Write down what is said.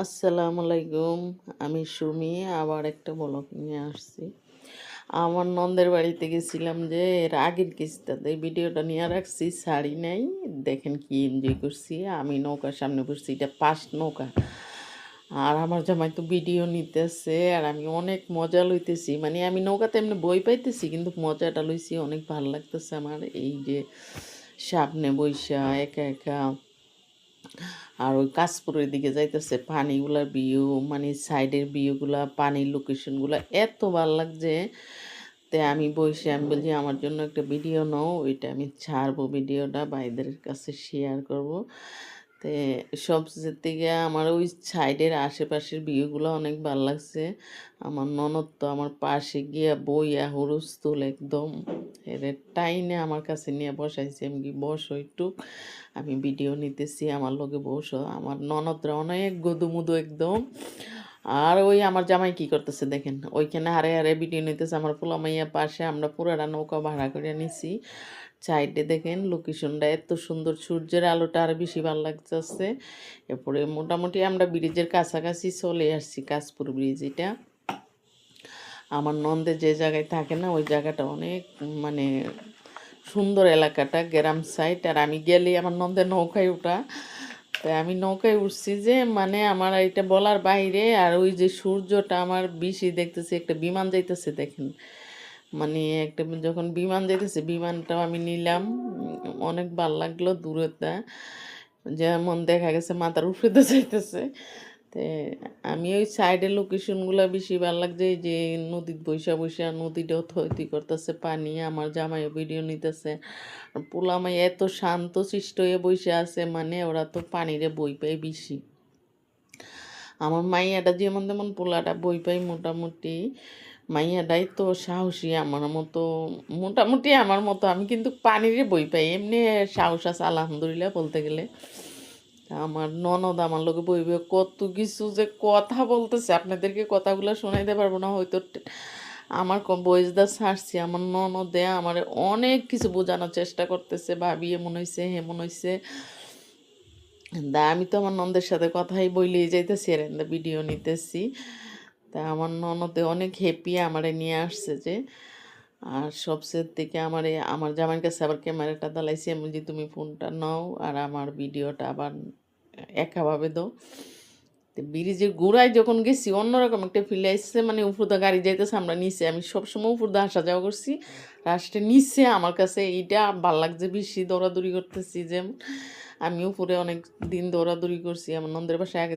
আসসালামু আলাইকুম। আমি সুমি আবার একটা ব্লগ নিয়ে আসছি। আমার নন্দের বাড়িতে গেছিলাম যে এর আগের কিস্তাতে এই ভিডিওটা নিয়ে রাখছি, ছাড়ি নাই। দেখেন কি এনজয় করছি। আমি নৌকার সামনে বসছি, এটা পাশ নৌকা। আর আমার জামাই তো ভিডিও নিতেছে আর আমি অনেক মজা লইতেছি। মানে আমি নৌকাতে এমনি বই পাইতেছি কিন্তু মজাটা লইছি, অনেক ভালো লাগতেছে আমার। এই যে সামনে বইসা একা একা আর ওই কাশপুরের দিকে যাইতেছে পানিগুলার ভিউ, মানে সাইডের ভিউগুলা, পানির লোকেশনগুলা এত ভাল লাগছে। তে আমি বসে আমি বলছি আমার জন্য একটা ভিডিও নাও, ওইটা আমি ছাড়বো, ভিডিওটা ভাইদের কাছে শেয়ার করব। তে সবচেয়ে থেকে আমার ওই সাইডের আশেপাশের ভিউগুলো অনেক ভাল লাগছে। আমার ননদ তো আমার পাশে গিয়া বইয়া হুরুস্থুল একদম এর টাইনে আমার কাছে নিয়ে বসাইছে, এমনি বসো একটু, আমি ভিডিও নিতেছি, আমার লগে বসো। আমার ননদরা অনেক গদুমুদু একদম। আর ওই আমার জামাই কি করতেছে দেখেন, ওইখানে হারে হারে ভিডিও নিতেছে। আমার পোলা মাইয়া পাশে, আমরা পুরাটা নৌকা ভাড়া করে নিছি। সাইডে দেখেন লোকেশনটা এত সুন্দর, সূর্যের আলোটা আরো বেশি ভালো লাগতেছে। এরপরে মোটামুটি আমরা ব্রিজের কাছাকাছি চলে আসছি, কাশপুর ব্রিজ। এটা আমার নন্দে যে জায়গায় থাকে না, ওই জায়গাটা অনেক মানে সুন্দর এলাকাটা, গ্রাম সাইড। আর আমি গেলে আমার নন্দের নৌকায় উঠা, তাই আমি নৌকায় উঠছি যে মানে আমার এটা বলার বাইরে। আর ওই যে সূর্যটা আমার বেশি দেখতেছে, একটা বিমান যাইতেছে দেখেন, মানে একটা যখন বিমান যাইতেছে, বিমানটাও আমি নিলাম। অনেক ভাল লাগলো দূরতা, যেমন দেখা গেছে মাথার উপরে তো যাইতেছে। তে আমি ওই সাইডের লোকেশনগুলো বেশি ভালো লাগছে। এই যে নদীর বৈশা বৈশা নদীটাও থইতি করতেছে পানি, আমার জামাইও ভিডিও নিতেছে। আর পোলামাই এত শান্ত শিষ্ট হয়ে বসে আছে, মানে ওরা তো পানিরে বই পায় বেশি। আমার মাইয়াটা যেমন তেমন, পোলাটা বই পাই মোটামুটি। মাইয়াটাই তো সাহসী আমার মতো, মোটামুটি আমার মতো। আমি কিন্তু পানিরে বই পাই, এমনি সাহস আছে আলহামদুলিল্লাহ বলতে গেলে। আমার ননদ আমার লোকে বইবে কত কিছু যে কথা বলতেছে, আপনাদেরকে কথাগুলো শোনাইতে পারবো না হয়তো। আমার বয়েস দা ছাড়ছি, আমার ননদে আমার অনেক কিছু বোঝানোর চেষ্টা করতেছে, ভাবি এমন হয়েছে হেমন হয়েছে। দা আমি তো আমার ননদের সাথে কথাই বইলেই যাইতেছি আর ভিডিও নিতেছি। তা আমার ননদে অনেক হ্যাপি আমারে নিয়ে আসছে যে। আর সবচেয়ে থেকে আমার জামাইয়ের কাছে আবার ক্যামেরাটা দালাইছি, আমি যে তুমি ফোনটা নাও আর আমার ভিডিওটা আবার একাভাবে দাও। তো ব্রিজের গোড়ায় যখন গেছি অন্যরকম একটা ফিল আসছে, মানে উপরদা গাড়ি যাইতেছে, আমরা নিচে, আমি সবসময় উপরদা আসা যাওয়া করছি, লাস্টে নিচে আমার কাছে এইটা ভাল লাগছে বেশি। দৌড়াদৌড়ি করতেছি, যে আমি উপরে অনেক দিন দৌড়াদৌড়ি করছি, আমার নন্দের বাসায় আগে